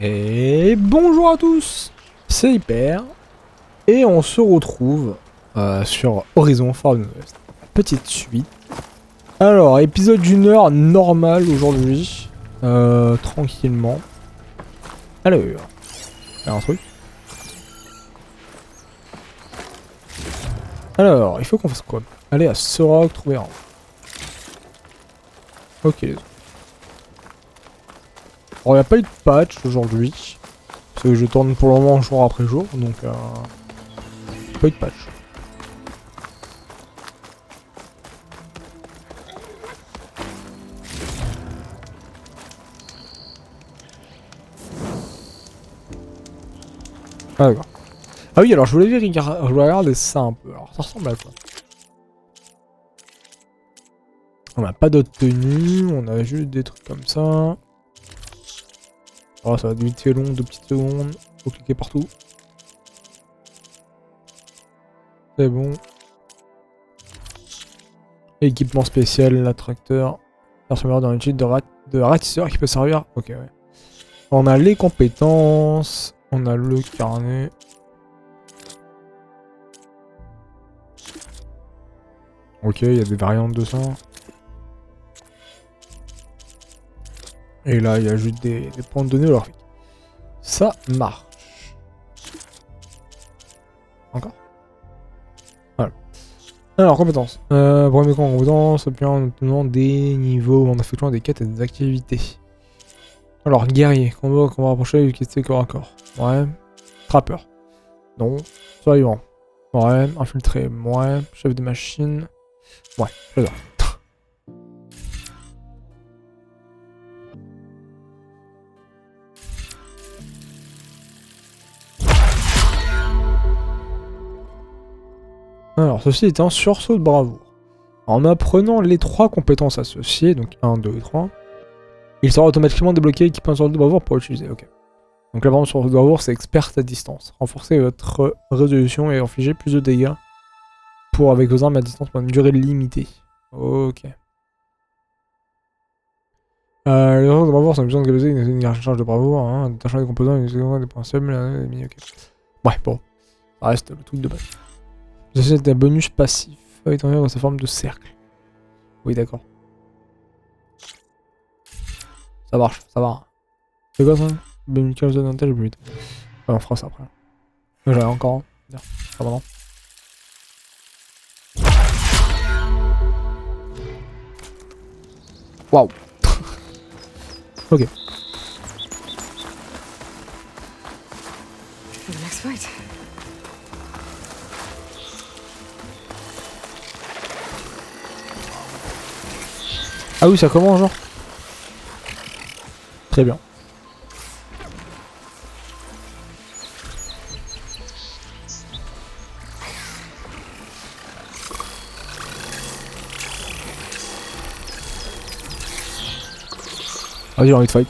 Et bonjour à tous, c'est Hyper, et on se retrouve sur Horizon Forbidden West. Petite suite. Alors, épisode d'une heure normal aujourd'hui, tranquillement. Alors, il y a un truc. Alors, il faut qu'on fasse quoi? Aller à Soroc, trouver un. Ok. Alors, il n'y a pas eu de patch aujourd'hui. Parce que je tourne pour le moment jour après jour, donc pas eu de patch. Ah d'accord. Ah oui, alors je voulais regarder ça un peu. Alors ça ressemble à quoi? On n'a pas d'autres tenues, on a juste des trucs comme ça. Oh, ça va vite fait long, 2 petites secondes. Faut cliquer partout. C'est bon. Équipement spécial, l'attracteur. Perceveur dans une chute de ratisseur qui peut servir. Ok, ouais. On a les compétences. On a le carnet. Ok, il y a des variantes de ça. Et là, il y a juste des points de données holographiques. Ça marche. Encore. Voilà. Alors, compétences. Premier camp en compétences, obtient en obtenant des niveaux en effectuant des quêtes et des activités. Alors, guerrier. Combat rapproché, efficacité corps à corps. Ouais. Trappeur. Non. Survivant. Ouais. Infiltré. Ouais. Chef de machine. Ouais. J'adore. Alors, ceci est un sursaut de bravoure. En apprenant les 3 compétences associées, donc 1, 2 et 3, il sera automatiquement débloqué et équipé un sursaut de bravoure pour l'utiliser. Ok. Donc la variante sursaut de bravoure, c'est experte à distance. Renforcez votre résolution et infligez plus de dégâts avec vos armes à distance pendant une durée limitée. Ok. Les sursaut de bravoure sont une puissance de capacité, une charge de bravoure, hein, détachant des composants, des points faibles, ok. Ouais, bon. Ça reste le truc de base. C'est un bonus passif, étant donné dans sa forme de cercle. Oui, d'accord. Ça marche, ça va. C'est quoi ça? Bénéfice de avantage, ouais, on fera ça après. J'en ai encore un. Bien, pas maintenant. Waouh. Ok. Ah oui, ça commence genre. Très bien. Vas-y, j'ai envie de fight.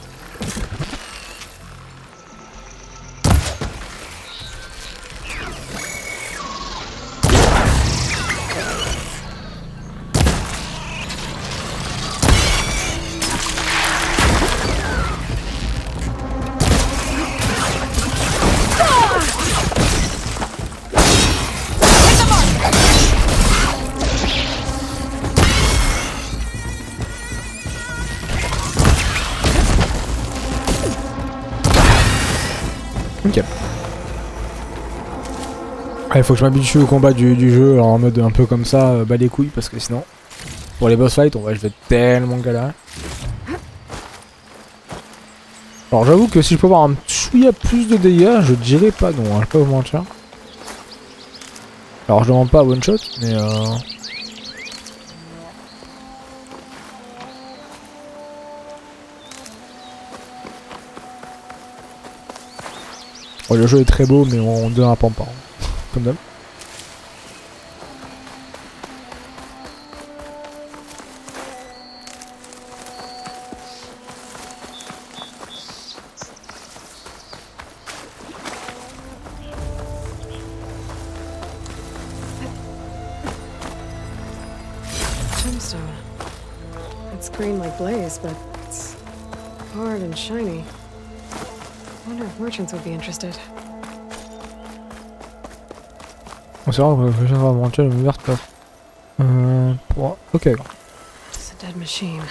Ok. Il faut que je m'habitue au combat du jeu alors en mode un peu comme ça, bas les couilles, parce que sinon, pour les boss fights, je vais tellement galérer. Alors j'avoue que si je peux avoir un chouïa plus de dégâts, je dirais pas non, je vais pas vous mentir. Alors je demande pas à one shot, mais oh, le jeu est très beau, mais on donne un pampan. Comme d'hab. It's green like blaze, but it's hard and shiny. wonder if merchants would be interested. On sait vraiment que je vais aventure une ouverte là. Ok. It's a dead machine.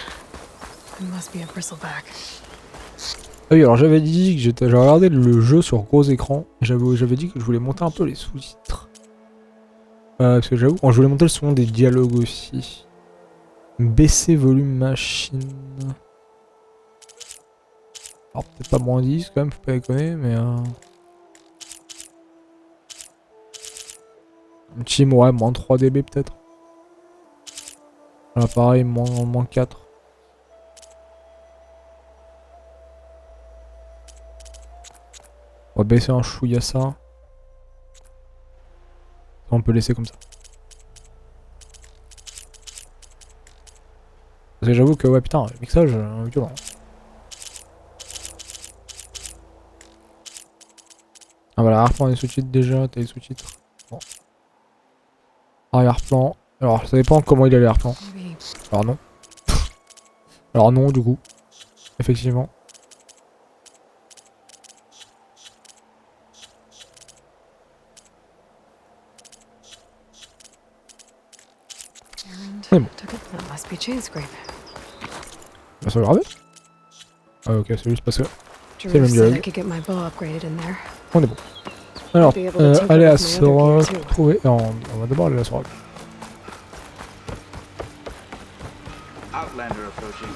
It must be a bristleback. Ah oui, alors j'avais dit que j'ai regardé le jeu sur gros écran. J'avais dit que je voulais monter un peu les sous-titres. Parce que j'avoue, quand je voulais monter le son des dialogues aussi. Baisser volume machine. Alors peut-être pas moins 10 quand même, faut pas déconner, mais un petit ouais, moins 3 dB peut-être. Là pareil, moins 4. On va baisser un chouïa ça. On peut laisser comme ça. Parce que j'avoue que ouais putain, le mixage violent. Ah voilà, reprendre les sous-titres déjà, t'as les sous-titres. Bon. Arrière-plan. Alors ça dépend comment il a l'arrière-plan. Alors non. Alors non du coup. Effectivement. C'est bon. Bah ça gravé. Ah ok, c'est juste parce que c'est le même dialogue. On est bon. Alors, allez à Sora, trouver. On va d'abord aller à Sora. Outlander approaching.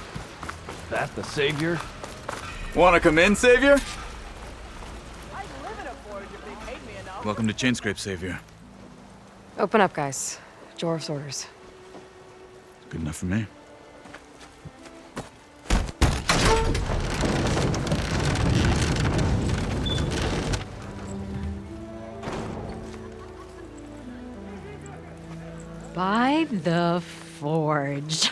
That the savior? Wanna come in, savior? Welcome to Chainscrape, savior. Open up, guys. Jorv's orders. Good enough for me. By the forge.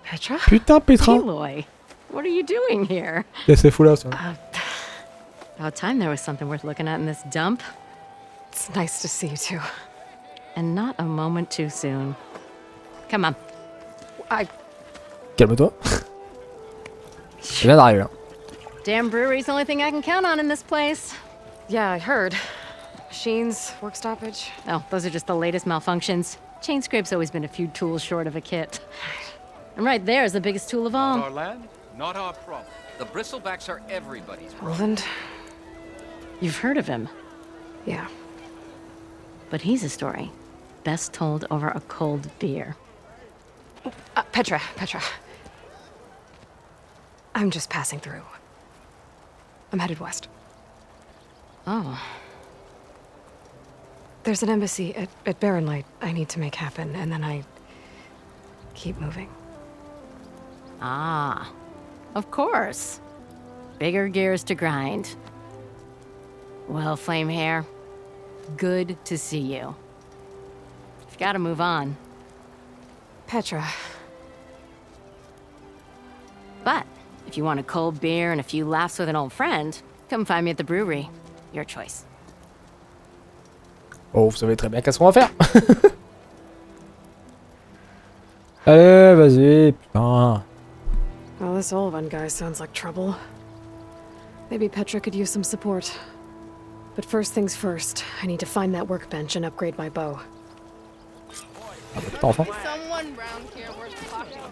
Petra? Putain, Petra! Aloy, what are you doing here? C'est fou là, ça. About time there was something worth looking at in this dump. It's nice to see you too. And not a moment too soon. Come on. Calme-toi. Je viens d'arriver là. Damn brewery's the only thing I can count on in this place. Yeah, I heard. Machines, work stoppage. Oh, those are just the latest malfunctions. Chainscrape's always been a few tools short of a kit. And right there is the biggest tool of all. Not our land, not our problem. The bristlebacks are everybody's problem. Roland? You've heard of him, Yeah. but he's a story best told over a cold beer. Petra. I'm just passing through. I'm headed west. Oh, There's an embassy at Barren Light I need to make happen, and then I keep moving. ah, of course. Bigger gears to grind. Well, Flame Hair, good to see you. You've got to move on. Petra. But if you want a cold beer and a few laughs with an old friend, come find me at the brewery. Your choice. Oh, vous savez très bien qu'est-ce qu'on va faire. Allez, vas-y, putain. Well, this Olvan guy sounds like trouble. Maybe Petra could use some support. But first things first, I need to find that workbench and upgrade my bow. Ah, bah, putain, enfin. Someone round here worth talking to.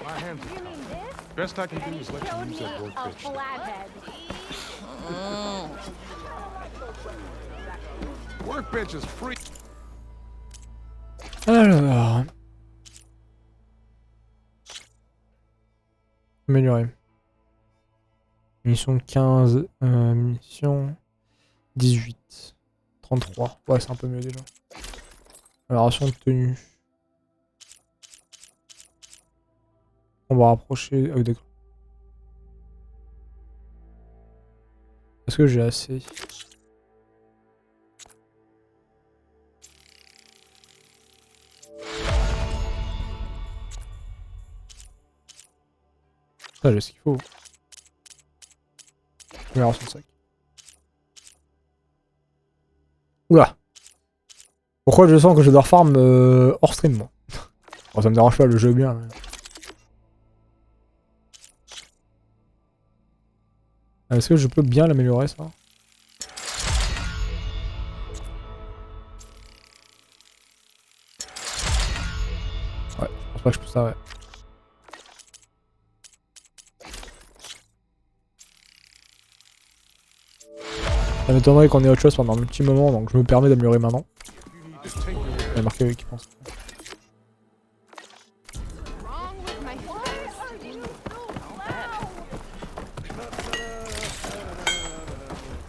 My hands are tied. Best I can do is let you use that workbench. Workbench is free. Alors. Améliorer. Mission 15, mission 18. 33. Ouais, c'est un peu mieux déjà. Alors, ration de tenue. On va rapprocher. Ah oui, d'accord. Est-ce que j'ai assez? Ça, j'ai ce qu'il faut. Numération 5. Oula. Pourquoi je sens que je dois farm hors stream, moi? Bon, ça me dérange pas, le jeu est bien. Mais... Est-ce que je peux bien l'améliorer ça? Ouais, je pense pas que je peux ça, ouais. Ça m'étonnerait qu'on ait autre chose pendant un petit moment, donc je me permets d'améliorer maintenant. Il y a marqué qui pense.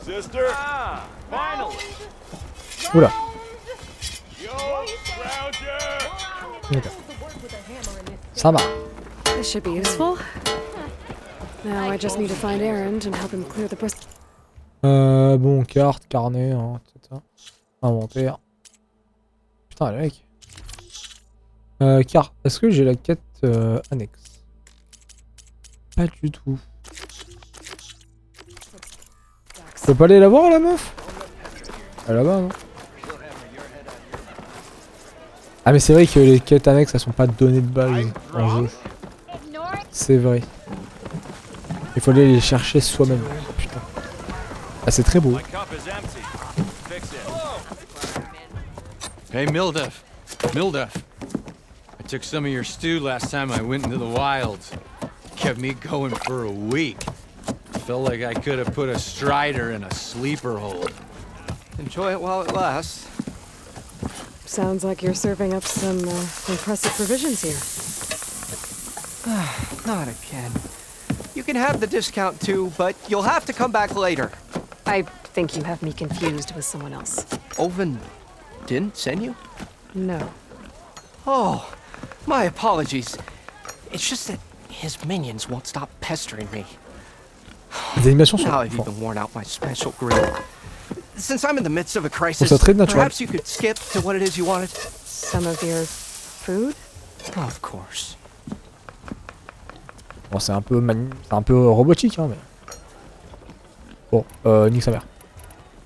Sister! Ah, finally! Oula. Yo, Ok. Ça va. This should be useful. Now I just need to find Aaron and help him clear the process. Bon, carte, carnet, hein, etc. Inventaire. Putain, le mec. Carte. Est-ce que j'ai la quête annexe? Pas du tout. Je peux pas aller la voir, la meuf? Elle est là-bas, non? Ah, mais c'est vrai que les quêtes annexes, elles sont pas données de base en jeu. C'est vrai. Il faut aller les chercher soi-même. Putain. Ah, c'est très beau. my cup is empty. Fix it. Hey, Mildef. Mildef. I took some of your stew last time I went into the wilds. Kept me going for a week. Felt like I could have put a strider in a sleeper hold. Enjoy it while it lasts. Sounds like you're serving up some impressive provisions here. Not again. You can have the discount too, but you'll have to come back later. I think you have me confused with someone else. Oven didn't send you? No. Oh, my apologies. It's just that his minions won't stop pestering me. Les animations sont Now I've fortes. even worn out my special grill. Since I'm in the midst of a crisis, ça très naturel. perhaps you could skip to what it is you wanted? Some of your food? Of course. Bon, c'est un peu robotique, hein, mais. Bon, nique sa mère.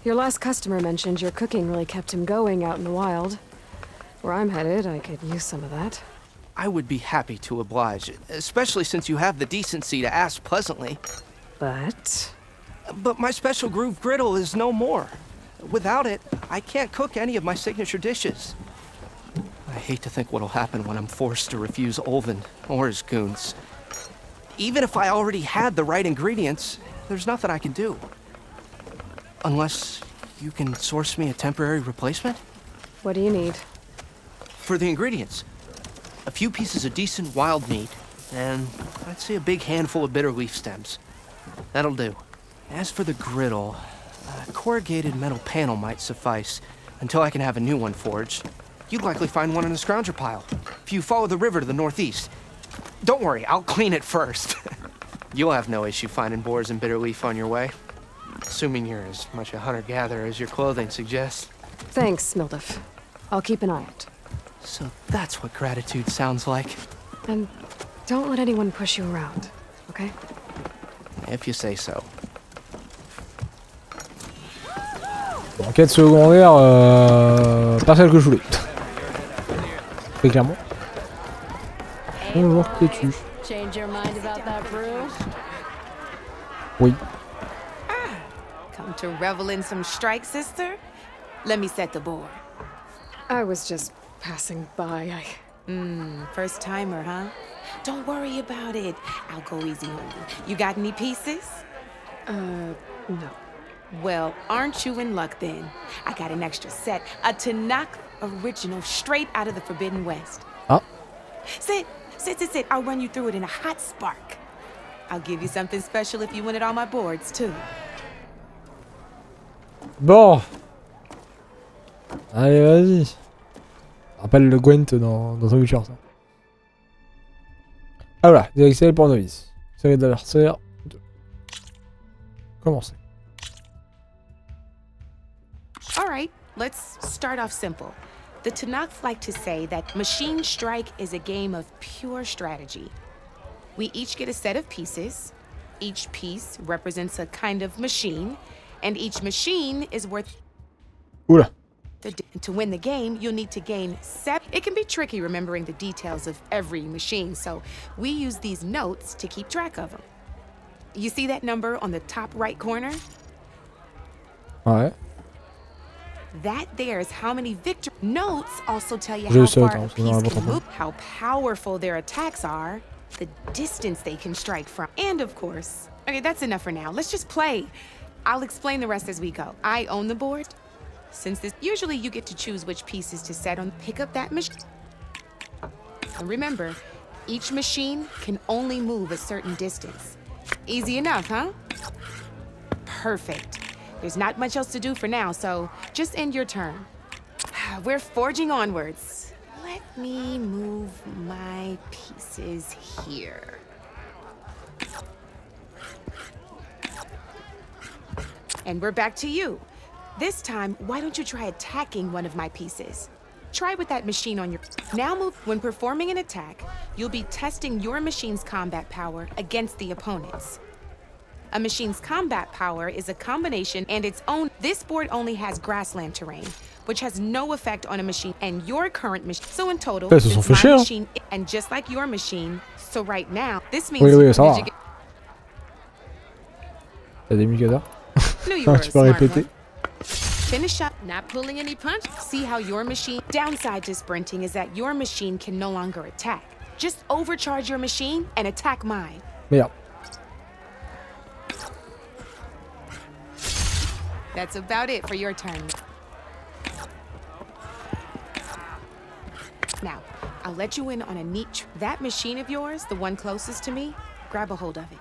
Your last customer mentioned your cooking really kept him going out in the wild. Where I'm headed, I could use some of that. I would be happy to oblige, especially since you have the decency to ask pleasantly. But But my special groove griddle is no more. Without it, I can't cook any of my signature dishes. I hate to think what'll happen when I'm forced to refuse Olvin or his goons. Even if I already had the right ingredients, there's nothing I can do. Unless you can source me a temporary replacement? what do you need? For the ingredients, a few pieces of decent wild meat, and I'd say a big handful of bitter leaf stems. That'll do. As for the griddle, a corrugated metal panel might suffice until I can have a new one forged. You'd likely find one in the scrounger pile if you follow the river to the northeast. Don't worry, I'll clean it first. You'll have no issue finding boars and bitter leaf on your way. Assuming you're as much a hunter-gatherer as your clothing suggests. Thanks, Mildef. I'll keep an eye out. So that's what gratitude sounds like, And don't let anyone push you around, okay? if you say so. En quête secondaire, pas celle que je voulais. Très clairement. Bonjour, qui es-tu? Change your mind about that brew? Oui. Come to revel in some strike, sister? Let me set the board. I was just passing by. First timer, huh? Don't worry about it. I'll go easy on you. You got any pieces? No. Well, aren't you in luck then? I got an extra set, a Tanakh original straight out of the Forbidden West. Ah. Sit. I'll run you through it in a hot spark. I'll give you something special if you win it on my boards, too. Bon. Allez, vas-y. Rappelle le Gwent dans The Witcher, ça. Ah voilà, des Excel pour novice. Série d'adversaires. 2. Commencez. All right, let's start off simple. The Tanakh like to say that Machine Strike is a game of pure strategy. We each get a set of pieces. Each piece represents a kind of machine, and each machine is worth... Oula. To win the game, you'll need to gain 7. It can be tricky remembering the details of every machine, so we use these notes to keep track of them. You see that number on the top right corner? Ouais. That there is how many victory notes also tell you Je how sais, far attends, a c'est dans la piece can boîte. move, how powerful their attacks are, the distance they can strike from, and of course. Okay, that's enough for now. Let's just play. I'll explain the rest as we go. I own the board. Since this, usually you get to choose which pieces to set on. Pick up that machine. And remember, each machine can only move a certain distance. Easy enough, huh? Perfect. There's not much else to do for now, so just end your turn. We're forging onwards. Let me move my pieces here. And we're back to you. This time, why don't you try attacking one of my pieces? Try with that machine on your... Now move. When performing an attack, you'll be testing your machine's combat power against the opponent's. A machine's combat power is a combination and its own... This board only has grassland terrain, which has no effect on a machine and your current machine. So in total, Ouais, ils se sont fait chier, hein. machine... And just like your machine, so right now, this means... Oui, ça va. Did you Y'a des micadors. Knew you Ah, were a tu peux smart répéter. one. Finish up, not pulling any punch. See how your machine... Downside to sprinting is that your machine can no longer attack. Just overcharge your machine and attack mine. Merde. That's about it for your turn. Now, I'll let you in on a neat... That machine of yours, the one closest to me, grab a hold of it.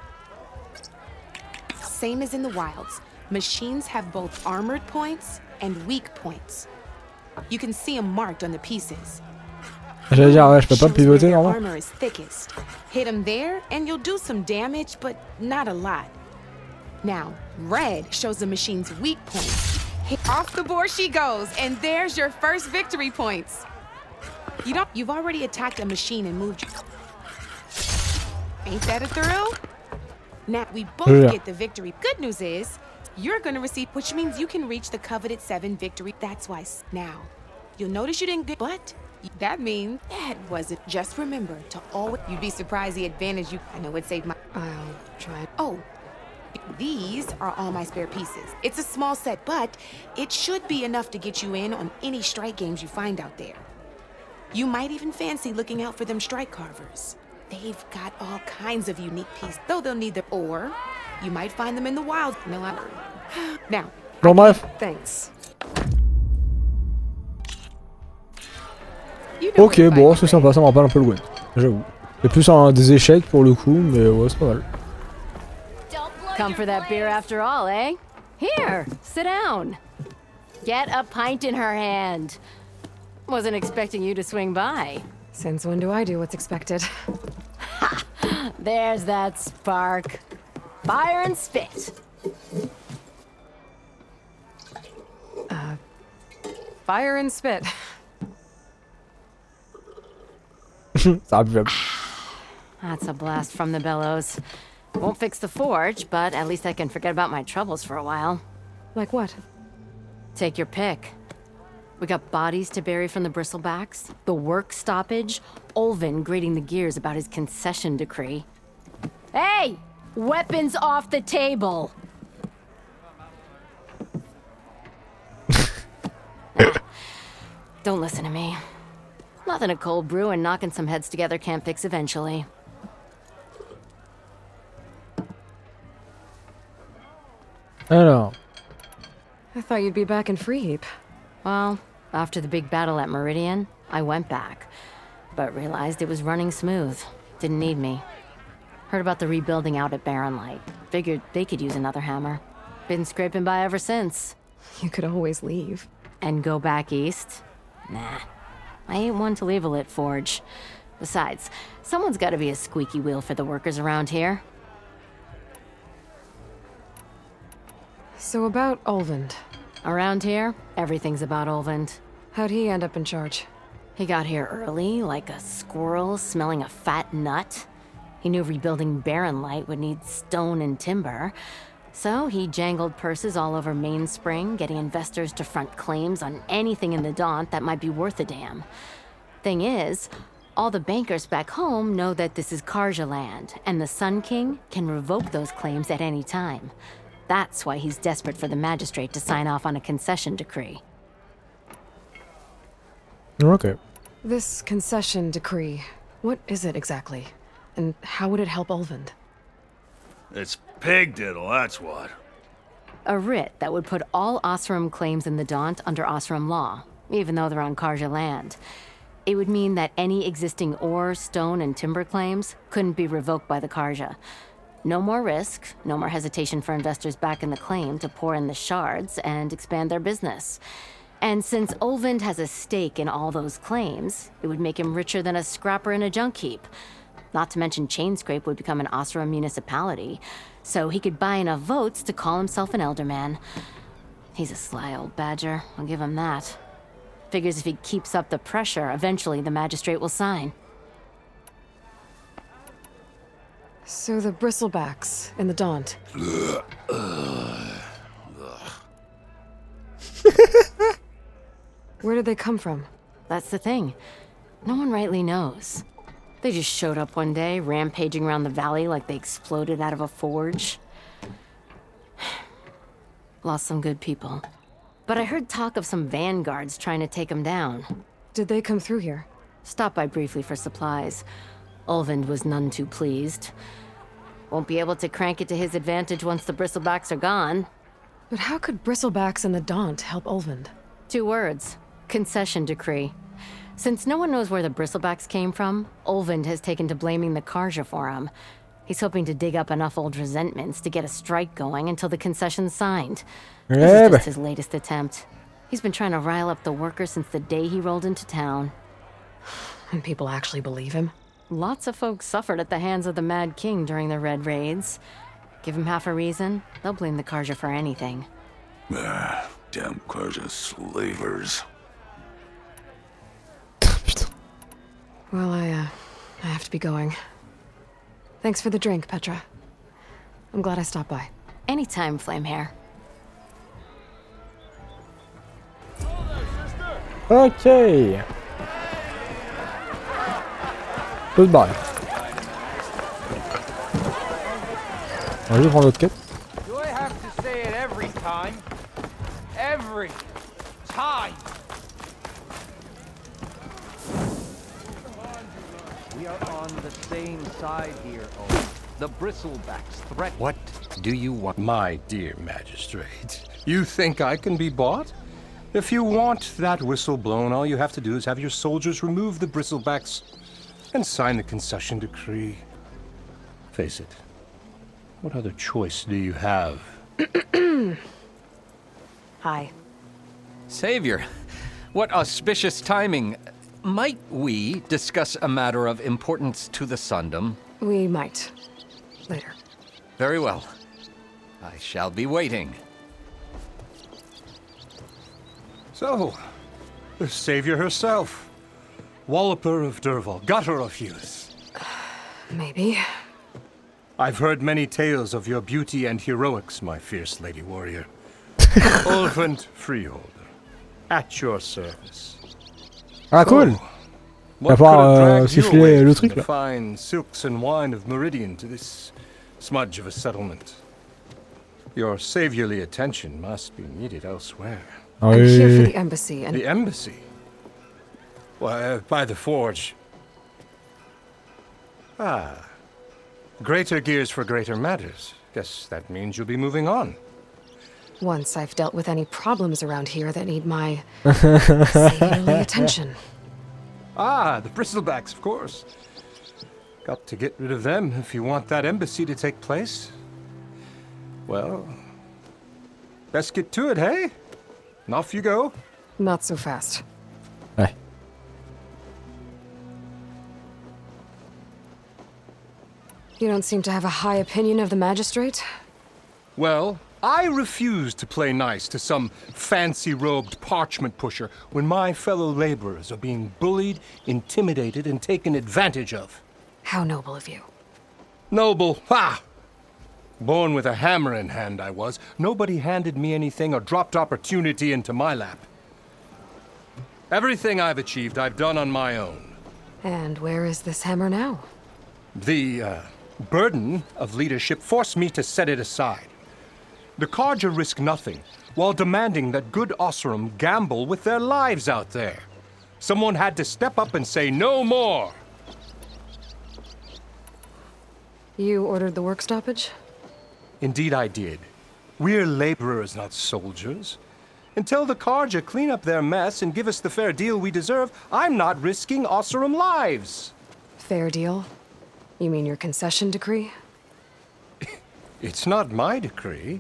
Same as in the wilds. Machines have both armored points and weak points. You can see them marked on the pieces. J'allais dire, ouais, je peux pas Shows pivoter where their normalement. armor is thickest. Hit them there, and you'll do some damage, but not a lot. Now, red shows the machine's weak points. Hit off the board she goes, and there's your first victory points. You've already attacked a machine and moved. Ain't that a thrill? Now we both get the victory. Good news is, you're gonna receive, which means you can reach the coveted 7 victory. That's why now, you'll notice you didn't get, but that means that wasn't. Just remember to always, you'd be surprised the advantage you, I know it saved my, I'll try. oh, these are all my spare pieces. It's a small set, but it should be enough to get you in on any strike games you find out there. You might even fancy looking out for them strike carvers. They've got all kinds of unique pieces, though they'll need their, or you might find them in the wild. No, now. Bon bref. Thanks. You know Ok, where to bon, find c'est me, sympa, ça me rappelle un peu le win. J'avoue. C'est plus un des échecs pour le coup, mais ouais, c'est pas mal. Come for that beer after all, eh? Here, sit down. Get a pint in her hand. Wasn't expecting you to swing by. Since when do I do what's expected? There's that spark. Fire and spit. Fire and spit. Ça va. That's a blast from the bellows. Won't fix the forge, but at least I can forget about my troubles for a while. Like what? Take your pick. We got bodies to bury from the bristlebacks, the work stoppage, Olvin grating the gears about his concession decree. Hey! Weapons off the table! Don't listen to me. Nothing a cold brew and knocking some heads together can't fix eventually. Alors. I thought you'd be back in Free Heap. Well, after the big battle at Meridian, I went back, but realized it was running smooth. Didn't need me. Heard about the rebuilding out at Barren Light. Figured they could use another hammer. Been scraping by ever since. You could always leave. And go back east? Nah. I ain't one to leave a lit forge. Besides, someone's gotta be a squeaky wheel for the workers around here. So about Olvind. Around here, everything's about Olvind. How'd he end up in charge? He got here early, like a squirrel smelling a fat nut. He knew rebuilding Barren Light would need stone and timber. So he jangled purses all over Mainspring, getting investors to front claims on anything in the Daunt that might be worth a damn. Thing is, all the bankers back home know that this is Karja land, and the Sun King can revoke those claims at any time. That's why he's desperate for the magistrate to sign off on a concession decree. Okay. This concession decree, what is it exactly? And how would it help Ulvund? It's pig diddle, that's what. A writ that would put all Osram claims in the Daunt under Osram law, even though they're on Karja land. It would mean that any existing ore, stone, and timber claims couldn't be revoked by the Karja. No more risk, no more hesitation for investors back in the claim to pour in the shards and expand their business. And since Ulvund has a stake in all those claims, it would make him richer than a scrapper in a junk heap. Not to mention Chainscrape would become an Osram municipality, so he could buy enough votes to call himself an elderman. He's a sly old badger, I'll give him that. Figures if he keeps up the pressure, eventually the magistrate will sign. So the bristlebacks in the Daunt. Where did they come from? That's the thing. No one rightly knows. They just showed up one day, rampaging around the valley like they exploded out of a forge. Lost some good people. But I heard talk of some vanguards trying to take them down. Did they come through here? Stopped by briefly for supplies. Ulvund was none too pleased. Won't be able to crank it to his advantage once the bristlebacks are gone. But how could bristlebacks in the Daunt help Ulvund? 2 words. Concession decree. Since no one knows where the bristlebacks came from, Ulvund has taken to blaming the Karja for him. He's hoping to dig up enough old resentments to get a strike going until the concession's signed. This is just his latest attempt. He's been trying to rile up the workers since the day he rolled into town. And people actually believe him? Lots of folks suffered at the hands of the Mad King during the Red Raids. Give him half a reason, they'll blame the Karja for anything. Damn Karja slavers. Well, I have to be going. Thanks for the drink, Petra. I'm glad I stopped by. Anytime, Flamehair. Ok. Peut se barrer. On va juste prendre l'autre quête. Do I have to say it every time? Every time! We are on the same side here, Owen. The bristlebacks threat. What do you want? My dear magistrate, you think I can be bought? If you want that whistle blown, all you have to do is have your soldiers remove the bristlebacks and sign the concession decree. Face it, what other choice do you have? Hi. Savior, what auspicious timing. Might we discuss a matter of importance to the Sundom? We might. Later. Very well. I shall be waiting. So, the savior herself. Walloper of Derval, gutter of youth. Maybe. I've heard many tales of your beauty and heroics, my fierce lady warrior. Ulvund Freeholder, at your service. Ah cool. What À part could have dragged you siffler away le from truc the là. fine silks and wine of Meridian to this smudge of a settlement? Your saviorly attention must be needed elsewhere. Ah I'm here for oui. the embassy and... The embassy? Why, by the forge. Ah. Greater gears for greater matters. Guess that means you'll be moving on. Once I've dealt with any problems around here that need my saviorly attention. Ah, the bristlebacks, of course. Got to get rid of them if you want that embassy to take place. Well, best get to it, hey? And off you go. Not so fast. Ouais. You don't seem to have a high opinion of the magistrate? Well, I refuse to play nice to some fancy-robed parchment pusher when my fellow laborers are being bullied, intimidated, and taken advantage of. How noble of you. Noble, ha! Born with a hammer in hand, I was. Nobody handed me anything or dropped opportunity into my lap. Everything I've achieved, I've done on my own. And where is this hammer now? The burden of leadership forced me to set it aside. The Carja risk nothing, while demanding that good Oseram gamble with their lives out there. Someone had to step up and say no more. You ordered the work stoppage? Indeed I did. We're laborers, not soldiers. Until the Carja clean up their mess and give us the fair deal we deserve, I'm not risking Oseram lives. Fair deal? You mean your concession decree? It's not my decree.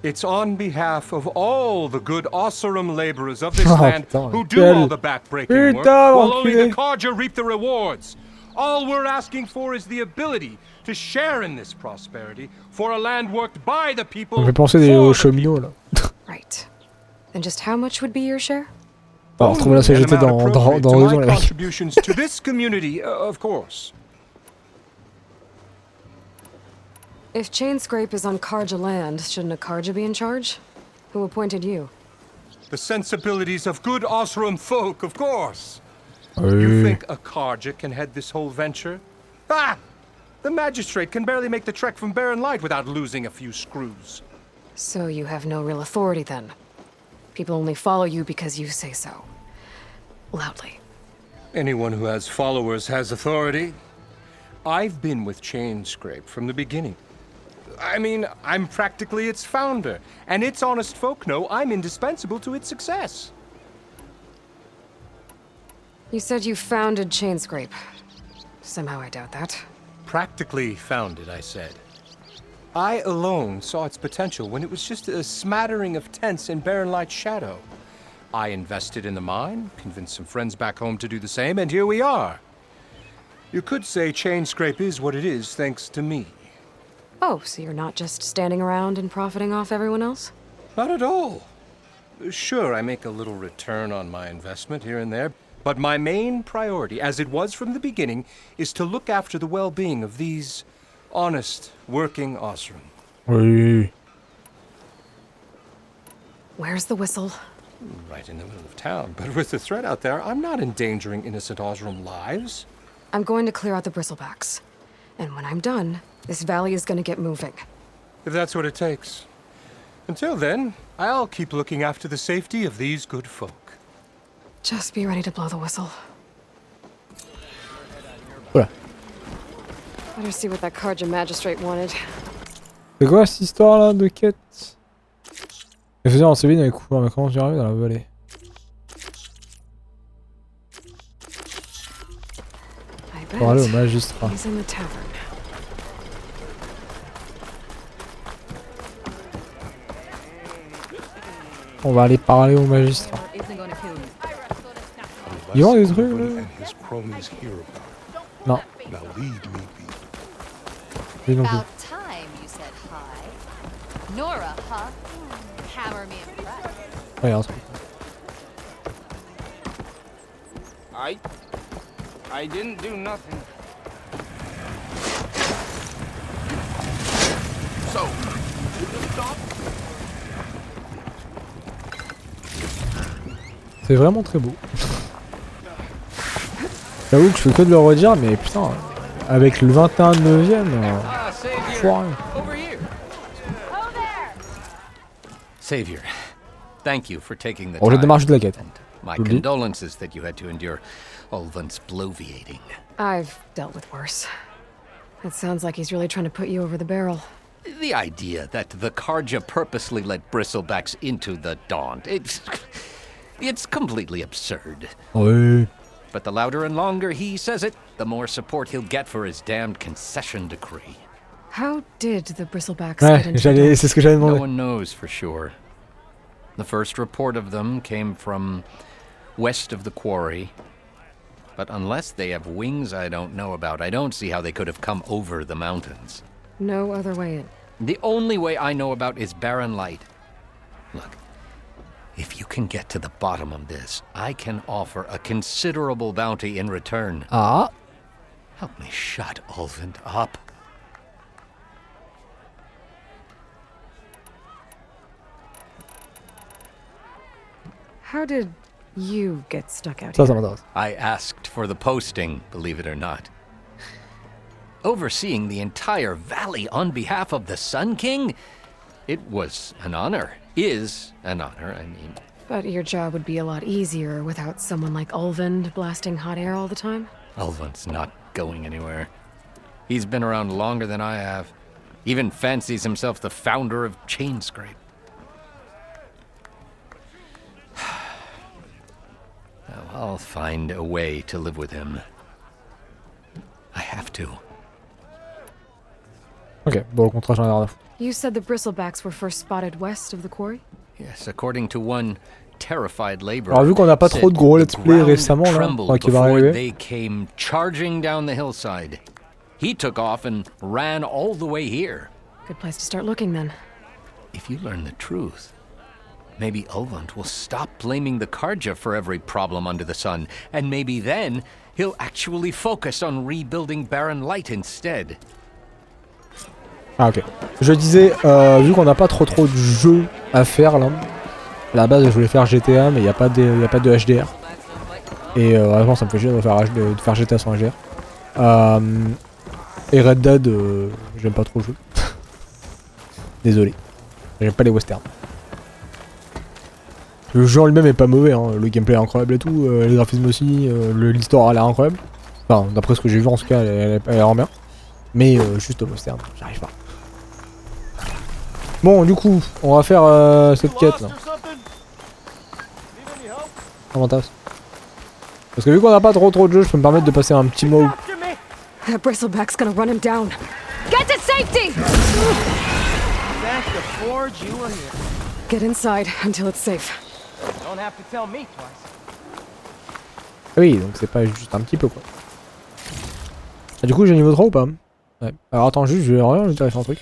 It's on behalf of all the good Oseram laborers of this land who do all the backbreaking work, while only the Carja reap the rewards. All we're asking for is the ability to share in this prosperity for a land worked by the people. On fait penser aux cheminots là. Right. And just how much would be your share? Alors, trouver la CGT dans Horizon, les mecs. Contributions to this community, of course. If Chainscrape is on Carja land, shouldn't a Carja be in charge? Who appointed you? The sensibilities of good Oseram folk, of course. Oui. You think a Carja can head this whole venture? Ah! The magistrate can barely make the trek from Barren Light without losing a few screws. So you have no real authority then? People only follow you because you say so. Loudly. Anyone who has followers has authority. I've been with Chainscrape from the beginning. I mean, I'm practically its founder, and its honest folk know I'm indispensable to its success. You said you founded Chainscrape. Somehow I doubt that. Practically founded, I said. I alone saw its potential when it was just a smattering of tents in Barren Light's shadow. I invested in the mine, convinced some friends back home to do the same, and here we are. You could say Chainscrape is what it is thanks to me. Oh, so you're not just standing around and profiting off everyone else? Not at all. Sure, I make a little return on my investment here and there, but my main priority, as it was from the beginning, is to look after the well-being of these honest, working Oseram. Oui. Where's the whistle? Right in the middle of town, but with the threat out there, I'm not endangering innocent Oseram lives. I'm going to clear out the bristlebacks. And when I'm done, this valley is going to get moving. If that's what it takes. Until then, I'll keep looking after the safety of these good folk. Just be ready to blow the whistle. Voilà. Better see what that Carja magistrate wanted. C'est quoi cette histoire là de quête? Je faisais en CV dans les couloirs, mais comment j'y arrive dans la vallée? Pour aller au magistrat. He's in the tavern. On va aller parler au magistrat. Il y a des trucs là? Non. Oui, non plus. About time you said hi. Nora, huh? Hammer me impressed. Ouais, il y a un truc. I didn't do nothing. So, stop. C'est vraiment très beau. J'avoue que je fais que de le redire, mais putain, avec le 21/9ème, foiré. Savior, thank you for taking the Bon, je time. démarre juste la quête. My condolences that you had to endure Ulvan's bloviating. I've dealt with worse. It sounds like he's really trying to put you over the barrel. The idea that the Carja purposely let bristlebacks into the Daunt, it's completely absurd. Oui. But the louder and longer he says it, the more support he'll get for his damned concession decree. How did the bristlebacks get into the c'est ce que j'avais demandé. No one knows for sure. The first report of them came from west of the quarry. But unless they have wings I don't know about, I don't see how they could have come over the mountains. No other way in. The only way I know about is Barren Light. Look, if you can get to the bottom of this, I can offer a considerable bounty in return. Ah. Help me shut Ulvan up. How did You get stuck out Ça here. m'intéresse. I asked for the posting, believe it or not. Overseeing the entire valley on behalf of the Sun King? It was an honor. Is an honor, I mean. But your job would be a lot easier without someone like Ulvund blasting hot air all the time. Ulvund's not going anywhere. He's been around longer than I have. Even fancies himself the founder of Chainscrape. I'll find a way to live with him. I have to. Ok, bon, le contrat, j'en ai rien à foutre. You said the bristlebacks were first spotted west of the quarry? Yes, according to one terrified laborer. Alors, vu qu'on n'a pas trop de gros let's play récemment, là, enfin, qui va arriver. They came charging down the hillside. He took off and ran all the way here. Good place to start looking then. If you learn the truth, maybe Ulvund will stop blaming the Karja for every problem under the sun, and maybe then he'll actually focus on rebuilding Barren Light instead. Ah ok. Je disais, vu qu'on n'a pas trop de jeux à faire là, à la base je voulais faire GTA mais il n'y a pas de HDR. Et vraiment ça me fait chier de faire GTA sans HDR. Et Red Dead, j'aime pas trop le jeu. Désolé. J'aime pas les westerns. Le jeu en lui-même est pas mauvais, hein. Le gameplay est incroyable et tout, les graphismes aussi, l'histoire a l'air incroyable. Enfin, d'après ce que j'ai vu en tout cas, elle a l'air bien. Mais juste au western, j'arrive pas. Bon, du coup, on va faire cette quête là. Comment t'as? Parce que vu qu'on n'a pas trop de jeux, je peux me permettre de passer un petit mot. That bristleback's gonna run him down. Get to safety! Thank the forge you were here. Get inside until it's safe. Don't have to tell me twice. Oui, donc c'est pas juste un petit peu quoi. Ah, du coup, j'ai niveau 3 ou pas? Ouais. Alors attends, juste, je vais vérifier un truc.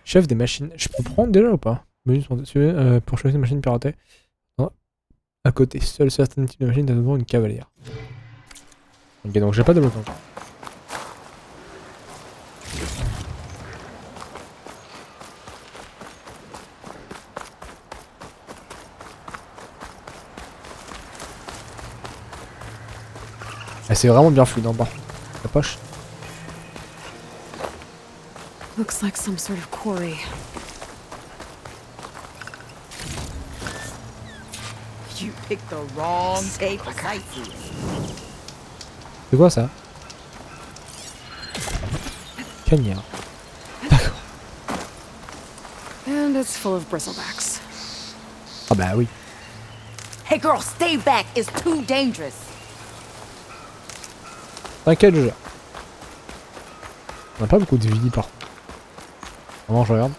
Chef des machines. Je peux prendre déjà ou pas? Menu pour choisir une machine piratée. Non. À côté, seul certains types de machines ont devant une cavalière. Ok, donc j'ai pas de bloc. Ah, c'est vraiment bien fluide, hein, par contre. La poche. Looks like some sort of quarry. You picked the wrong day for sightseeing. C'est quoi ça? Cagnard. D'accord. And it's full of bristlebacks. Ah bah oui. Hey girl, stay back. It's too dangerous. T'inquiète, je gère. On n'a pas beaucoup de vie par contre. Vraiment, je regarde.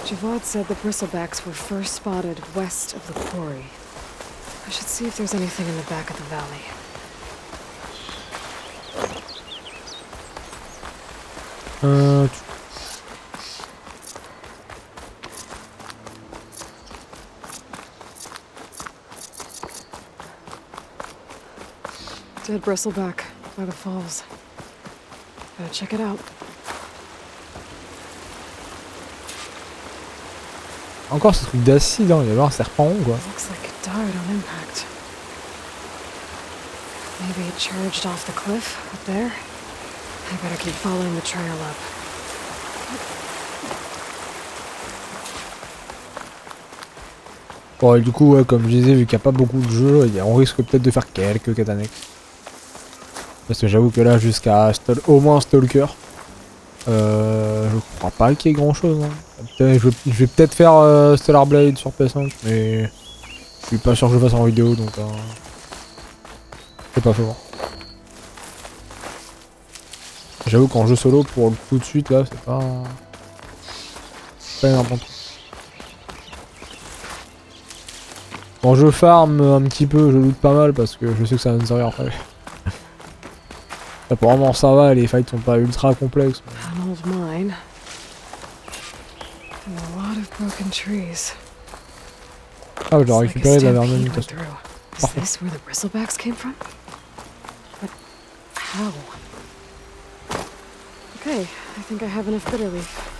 Javad said the bristlebacks were first spotted west of the quarry. I should see if there's anything in the back of the valley. Dead bristleback by the falls. Gotta check it out. Encore ce truc d'acide, hein. Il y avait un serpent rond quoi. Looks like it died on impact. Maybe it charged off the cliff up there. I better keep following the trail up. Bon, et du coup, ouais, comme je disais, vu qu'il n'y a pas beaucoup de jeux, on risque peut-être de faire quelques quêtes annexes. Parce que j'avoue que là, jusqu'à au moins Stalker, je crois pas qu'il y ait grand chose. Hein. Je vais peut-être faire Stellar Blade sur PS5, mais je suis pas sûr que je le fasse en vidéo, donc c'est pas faux. J'avoue qu'en jeu solo, pour le tout de suite, là, c'est pas n'importe quoi. Bon, je farm un petit peu, je loot pas mal parce que je sais que ça va me servir après. Apparemment ça va, les fights sont pas ultra complexes. An old mine. And a lot of broken trees. Ah, je dois récupérer de la vermine de toute façon. Is this where the bristlebacks came from? But how? Okay, I think I have enough bitter leaf.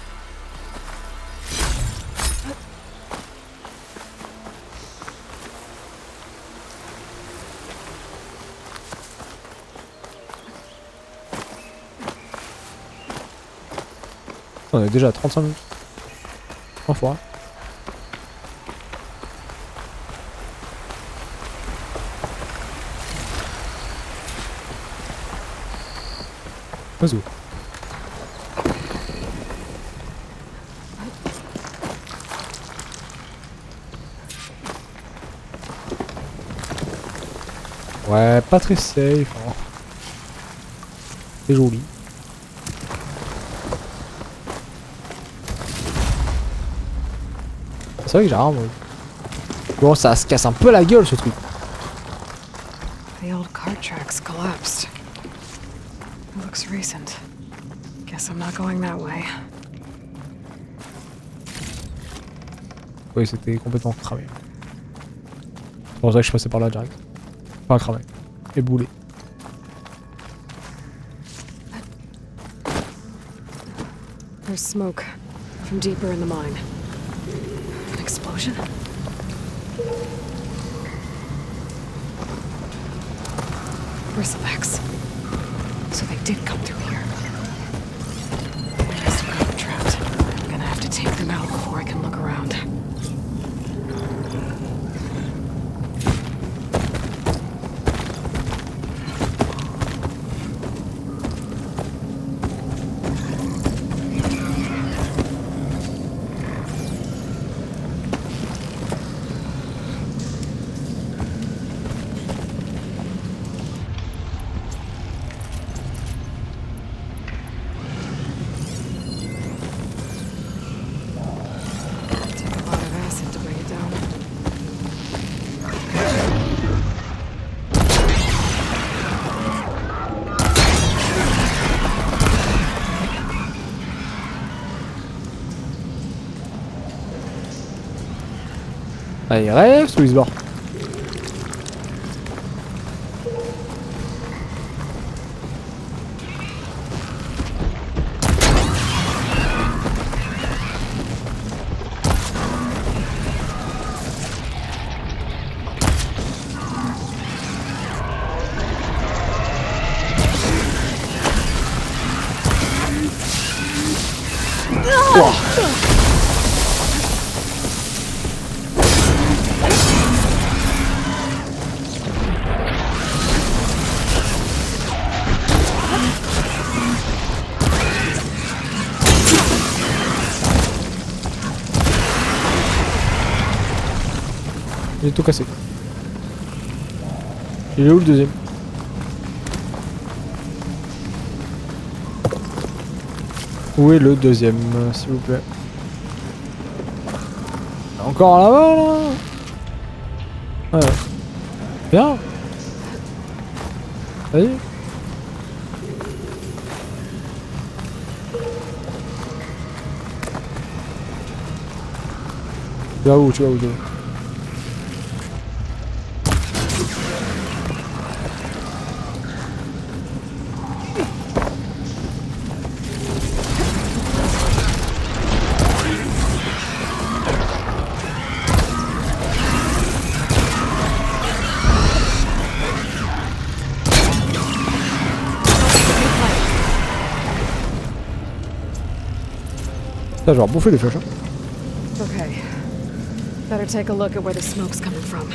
On est déjà à 35 minutes. Enfoiré. Vas-y. Ouais, pas très safe. Hein. C'est joli. C'est vrai que j'ai rien, moi. Bon, ça se casse un peu la gueule, ce truc. The old cart tracks collapsed. It looks recent. Guess I'm not going that way. Oui, c'était complètement cramé. C'est pour ça que je passais par là direct. Enfin, cramé. Éboulé. There's smoke from deeper in the mine. An explosion? Bristlebacks. So they did come through here. They must have gotten trapped. I'm gonna have to take them out before I can look around. Allez, rêve, sous les bords. J'ai tout cassé. Il est où le deuxième? Où est le deuxième, s'il vous plaît? Encore là-bas, là? Ouais. Bien. Vas-y. Tu vas où, tu vas où, tu vas où? T'as genre bouffé des flèches, hein? Okay. Better take a look at where the smoke's coming from.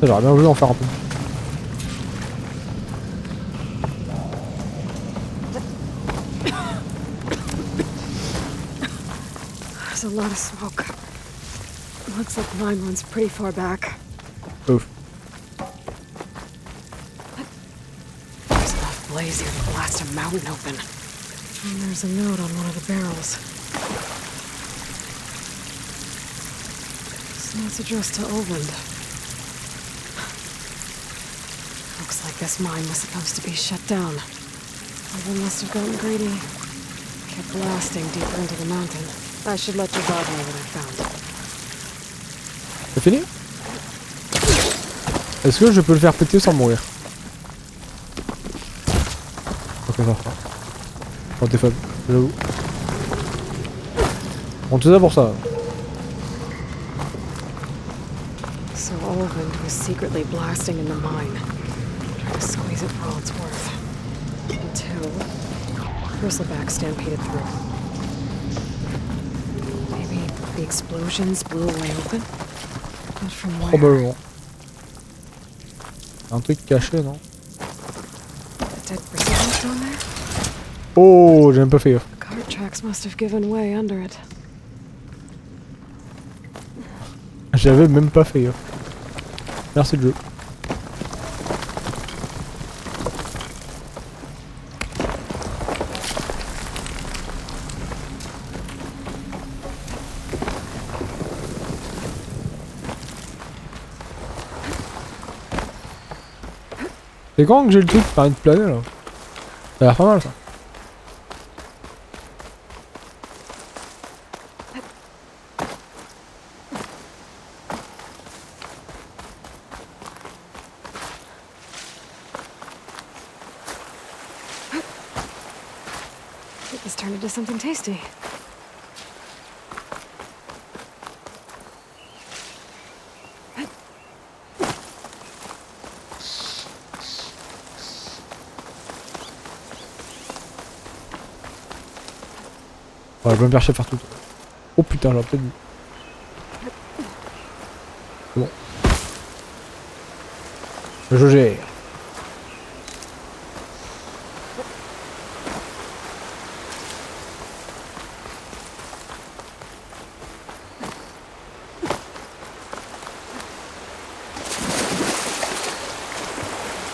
J'aurais bien voulu en faire un peu. There's a lot of smoke. Looks like the mine runs pretty far back. Ouf. There's enough blaze here to blast a mountain open. And there's a note on one of the barrels. This note's addressed to Oland. Looks like this mine was supposed to be shut down. Someone must have gotten greedy. Kept blasting deeper into the mountain. I should let your dog know what I found. C'est fini? Est-ce que je peux le faire péter sans mourir? Ok, ça fera. Oh, t'es faible, j'avoue. On tout ça pour ça. So Olvin was secretly blasting in the mine, trying to squeeze it for all it's worth. Until bristleback stampeded through. Maybe the explosions blew away open? But from where? Probablement. Un truc caché, non? Dead bristleback down there? Oh, j'ai même pas fait gaffe. The cart tracks must have given way under it. J'avais même pas fait gaffe. Merci de jeu. C'est quand que j'ai le truc qui permet de planer là? Ça a l'air pas mal ça. This turned into something tasty. Ouais, je vais me faire chier à faire tout. Oh putain, j'aurais peut-être dû. C'est bon. Je gère.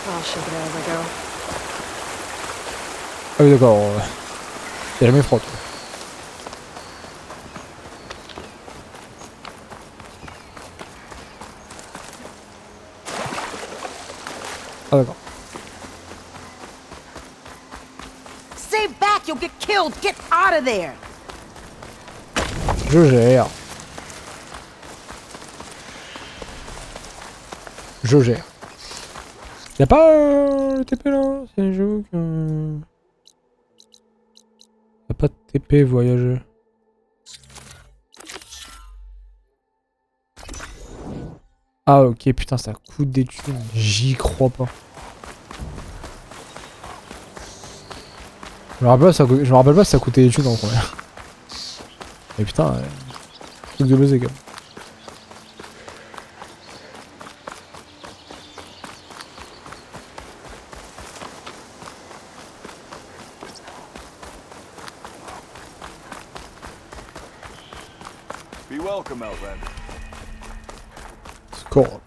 I'll shake it out as I go. Ah oui d'accord. Y'a jamais froid. Ah d'accord. Stay back, you'll get killed. Get out of there. Je gère. Je gère. Y'a pas le TP là? C'est j'avoue que... Y'a pas de TP voyageur. Ah ok, putain ça coûte des thunes. J'y crois pas. Je me rappelle pas si ça coûtait des thunes en premier. Mais putain, truc de baiser quand même. Be welcome, Elven. Score.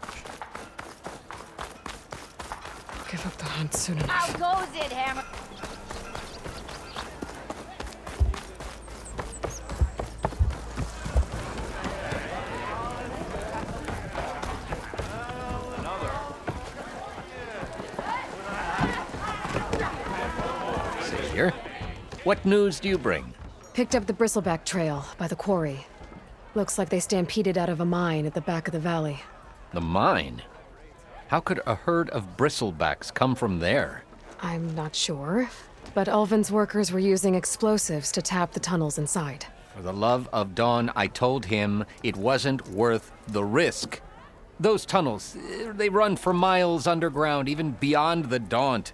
Give up the hunt soon enough. How goes it, Hammer? Savior, what news do you bring? Picked up the bristleback trail by the quarry. Looks like they stampeded out of a mine at the back of the valley. The mine? How could a herd of bristlebacks come from there? I'm not sure, but Ulvin's workers were using explosives to tap the tunnels inside. For the love of Dawn, I told him it wasn't worth the risk. Those tunnels, they run for miles underground, even beyond the Daunt.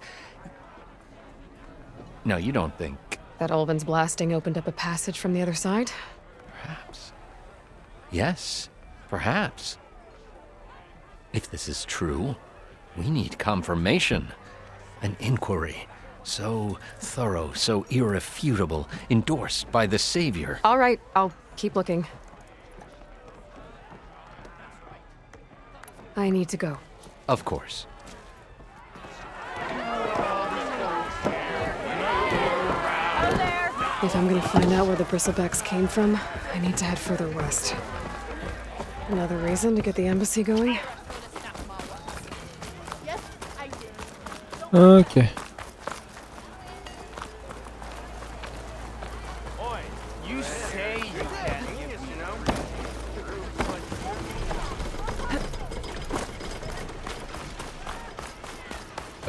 No, you don't think... That Ulvin's blasting opened up a passage from the other side? Perhaps. Yes, perhaps. If this is true, we need confirmation. An inquiry. So thorough, so irrefutable, endorsed by the Savior. All right, I'll keep looking. I need to go. Of course. If I'm gonna find out where the bristlebacks came from, I need to head further west. Another reason to get the embassy going? Ok. You say you can, you know?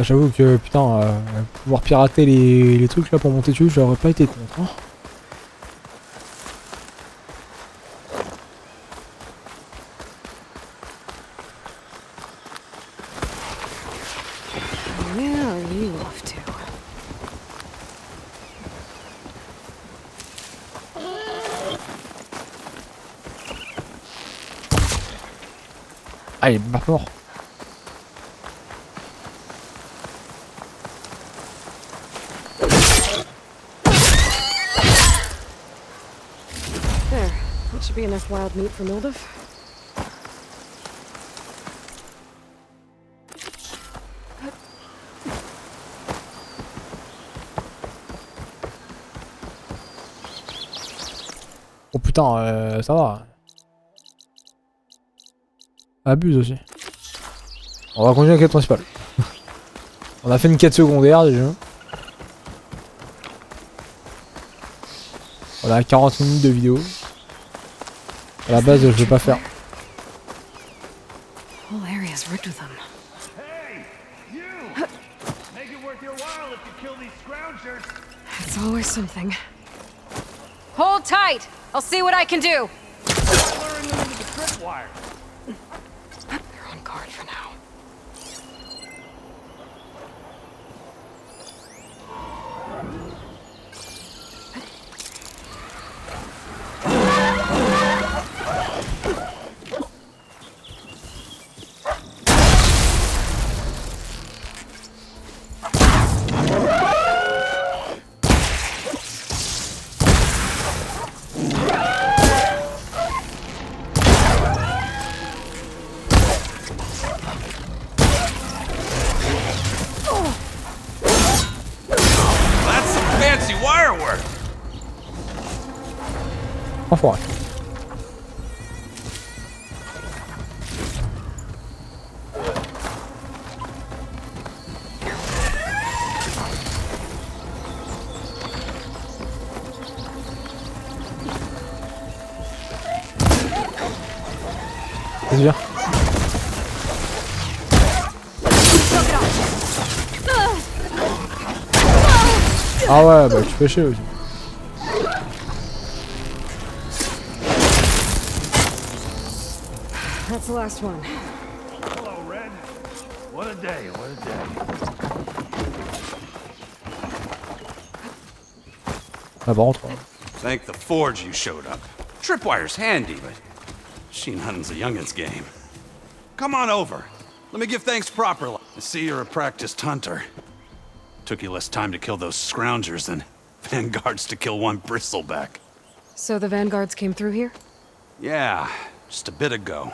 J'avoue que putain, pouvoir pirater les trucs là pour monter dessus, j'aurais pas été contre. Hein. Where are you off to? Ah, il est pas fort. There. That should be enough wild meat for Mildef. Oh putain, ça va. Abuse aussi. On va continuer la quête principale. On a fait une quête secondaire déjà. On a 40 minutes de vidéo. À la base, je vais pas faire. Whole area's rigged with them. Hey, you! Make it worth your while if you kill these scroungers. It's always something. Hold tight. I'll see what I can do. Luring them into the tripwire. They're on guard for now. Enfoiré. C'est bien. Ah ouais, bah tu fais chier aussi. That's the last one. Hello, Red. What a day, what a day. Ah bah rentre. Thank the forge you showed up. Tripwire's handy, but machine hunting's a youngin's game. Come on over. Let me give thanks properly. I see you're a practiced hunter. Took you less time to kill those scroungers than vanguards to kill one bristleback. So the vanguards came through here? Yeah, just a bit ago.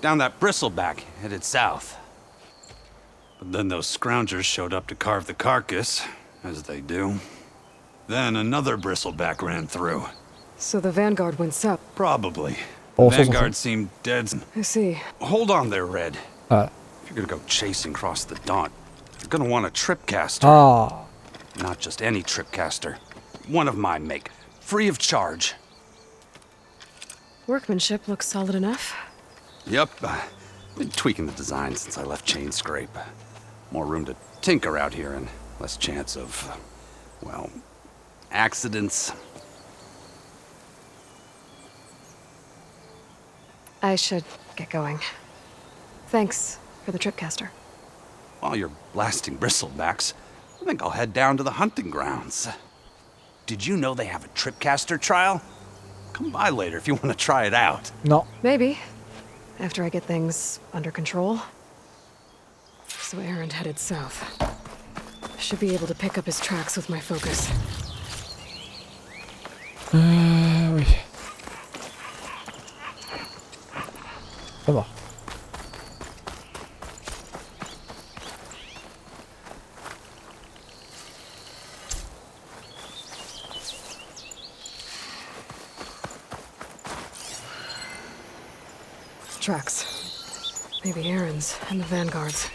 Down that bristleback, headed south. But then those scroungers showed up to carve the carcass, as they do. Then another bristleback ran through. So the vanguard went south? Probably. The vanguard seemed dead. I see. Hold on there, Red. If you're gonna go chasing across the Daunt, you're gonna want a tripcaster. Ah. Not just any tripcaster. One of my make. Free of charge. Workmanship looks solid enough. Yep. Been tweaking the design since I left Chain Scrape. More room to tinker out here and less chance of, well, accidents. I should get going. Thanks for the tripcaster. While you're blasting bristlebacks, I think I'll head down to the hunting grounds. Did you know they have a tripcaster trial? Come by later if you want to try it out. No. Maybe. After I get things under control. So Aaron headed south. Should be able to pick up his tracks with my focus. Oui. Ça va. Tracks. Maybe Aaron's and the vanguards.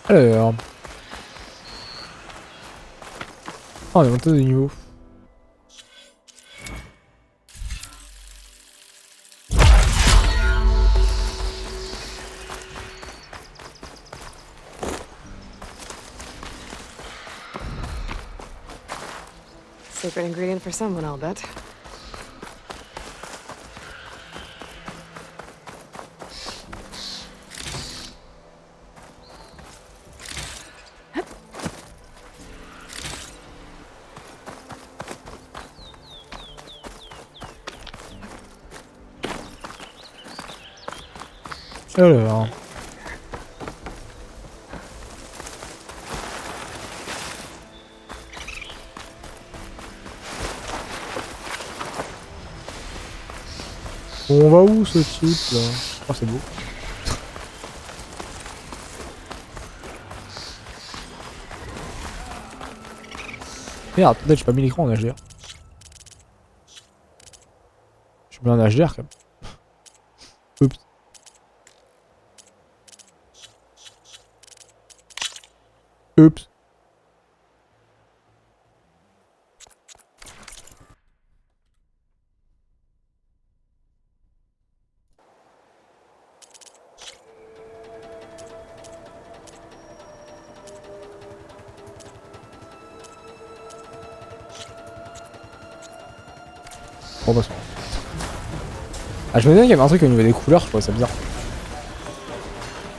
Alors. Ah, on est monté de niveau. Secret ingredient for someone, I'll bet. Alors. On va où ce type là? Oh c'est beau. Merde, peut-être j'ai pas mis l'écran en HDR. Je suis bien en HDR quand même. Oups. Oups. Bon, bah, ah, je me disais qu'il y avait un truc au niveau des couleurs, je trouvais ça bizarre.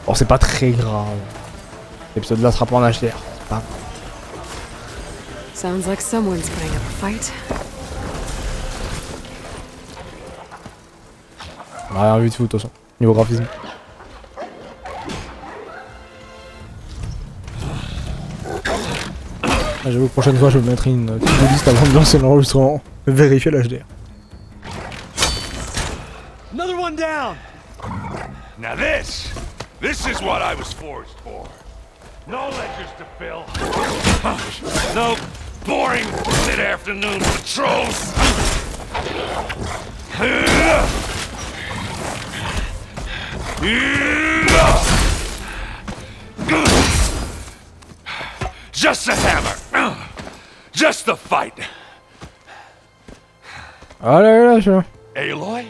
Bon, c'est pas très grave. L'épisode là sera pas en HDR, c'est pas grave. Sounds like someone's putting up a fight. On a rien vu de fou de toute façon, niveau graphisme. Ah, j'avoue, prochaine fois je vais mettre une petite liste avant de lancer l'enregistrement. Vérifier l'HDR. Another one down! Now this is what I was forged for. No ledgers to fill. No boring mid-afternoon patrols. Just a hammer. Just a fight. Allez, là, je... Aloy?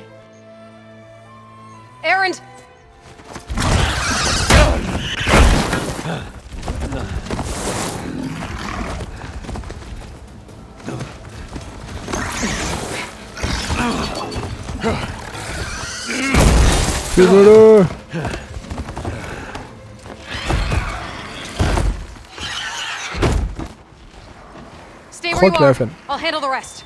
Errand! Désolé. Stay where you are. I'll handle the rest.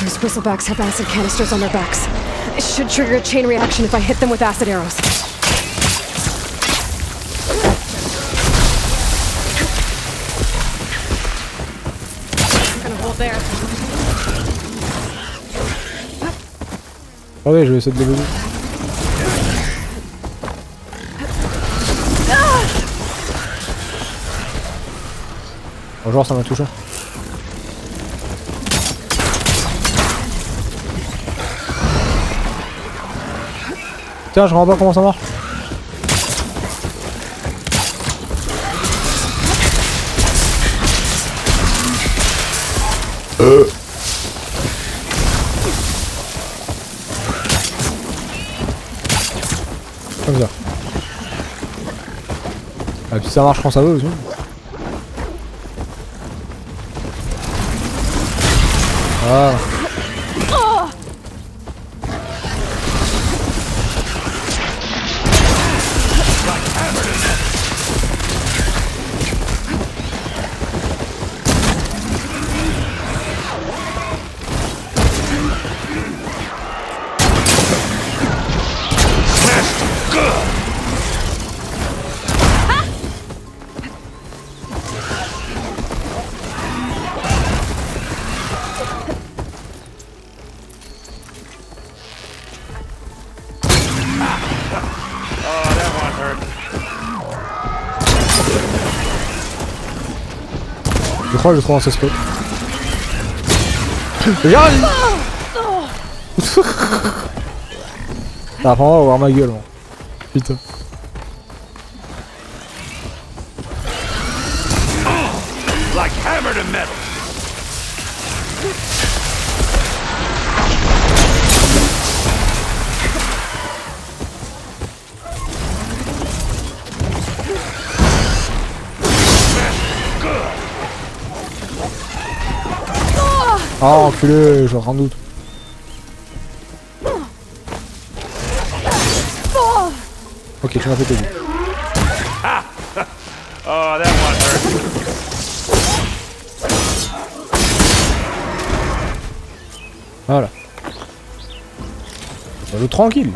Those bristlebacks have acid canisters on their backs. It should trigger a chain reaction if I hit them with acid arrows. I'm gonna hold there. Attendez, je vais essayer de les baiser. Bonjour, ça m'a touché. Putain, je comprends pas comment ça marche. Comme ça. Ah, puis ça marche quand ça veut aussi. Ah. Je crois que je trouve un suspect. Regarde. Ça apprendra à voir ma gueule, moi. Putain. Like hammer to metal. Oh enculé, j'ai un doute. Ok, tu m'as fait péter. Oh, that one hurt. Voilà. Ça joue tranquille.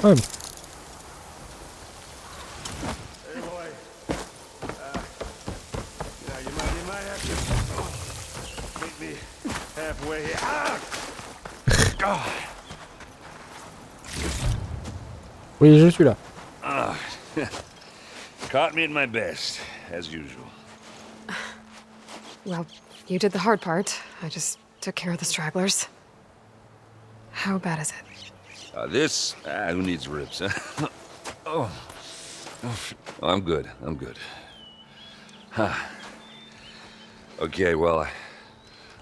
Ouais. Oui, je suis là. Caught me at my best, as usual. Well, you did the hard part. I just took care of the stragglers. How bad is it? This? Who needs ribs, huh? Oh. I'm good. I'm good. Huh. Okay, well,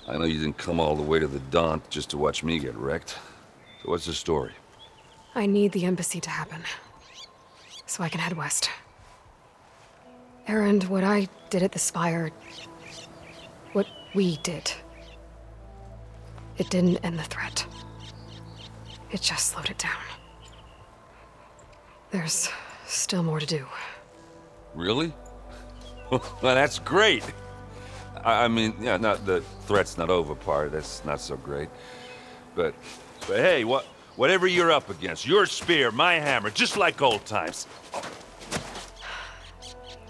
I know you didn't come all the way to the Daunt just to watch me get wrecked. So what's the story? I need the embassy to happen, so I can head west. Erend, what I did at the Spire... what we did... it didn't end the threat. It just slowed it down. There's still more to do. Really? Well, that's great. I mean, yeah, not the threat's not over part. That's not so great. But hey, whatever you're up against, your spear, my hammer, just like old times.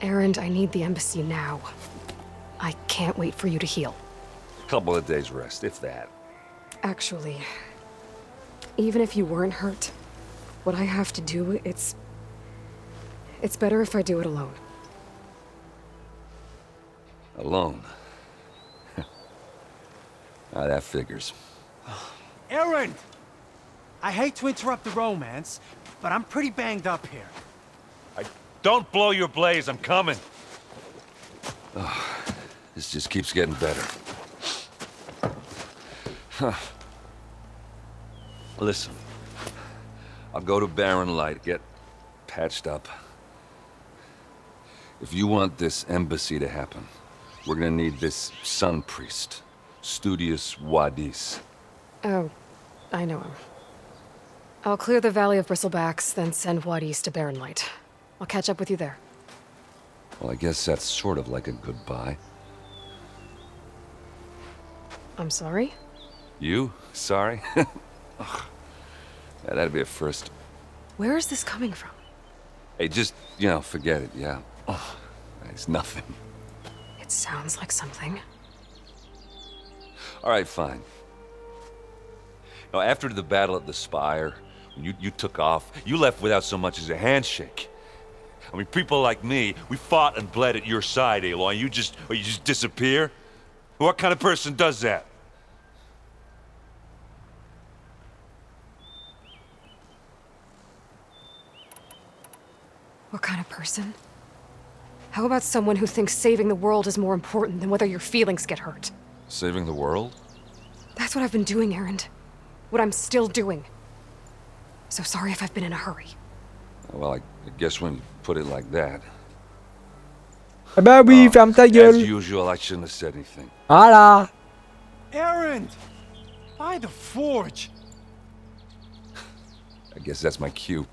Erend, I need the embassy now. I can't wait for you to heal. A couple of days rest, if that. Actually, even if you weren't hurt, what I have to do, it's better if I do it alone. Alone? That figures. Erend! I hate to interrupt the romance, but I'm pretty banged up here. Don't blow your blaze, I'm coming. Oh, this just keeps getting better. Huh. Listen, I'll go to Barren Light, get patched up. If you want this embassy to happen, we're gonna need this sun priest, Studious Wadis. Oh, I know him. I'll clear the Valley of Bristlebacks, then send Wadis to Barren Light. I'll catch up with you there. Well, I guess that's sort of like a goodbye. I'm sorry? You? Sorry? Ugh. Yeah, that'd be a first. Where is this coming from? Hey, just, forget it, yeah. Oh, it's nothing. It sounds like something. All right, fine. Now, after the battle at the Spire, when you took off, you left without so much as a handshake. I mean, people like me, we fought and bled at your side, Aloy. You just disappear? What kind of person does that? What kind of person? How about someone who thinks saving the world is more important than whether your feelings get hurt? Saving the world? That's what I've been doing, Erend. What I'm still doing. So sorry if I've been in a hurry. Well, I guess when you put it like that... Ah bah oui, ferme ta gueule. As usual, I shouldn't have said anything. Voilà. Erend! By the forge! I guess that's my cue.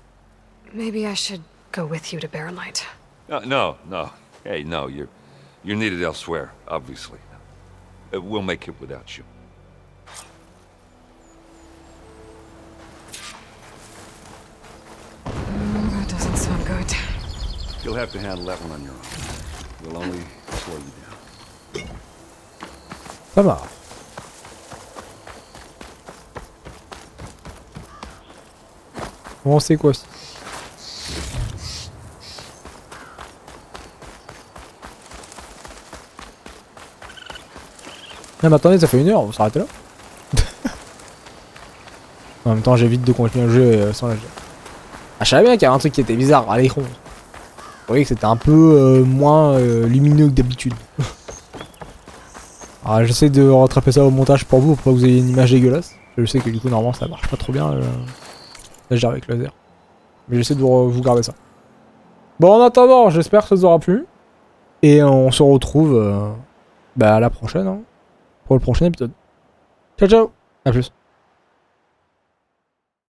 Maybe I should go with you to Barren Light. No. Hey, no, you're needed elsewhere, obviously. We'll make it without you. That doesn't sound good. You'll have to handle that one on your own. We'll only slow you down. Ça va. Bon, c'est quoi ça? Ah mais attendez, ça fait 1 heure, on s'arrête là. En même temps, j'évite de continuer le jeu sans la jeu. Ah, je savais bien qu'il y avait un truc qui était bizarre à l'écran. Vous voyez que c'était un peu moins lumineux que d'habitude. Alors j'essaie de rattraper ça au montage pour pas que vous ayez une image dégueulasse. Je sais que du coup normalement ça marche pas trop bien là j'ai avec laser. Mais j'essaie de vous garder ça. Bon, en attendant, j'espère que ça vous aura plu. Et on se retrouve à la prochaine, hein, pour le prochain épisode. Ciao, ciao. À plus.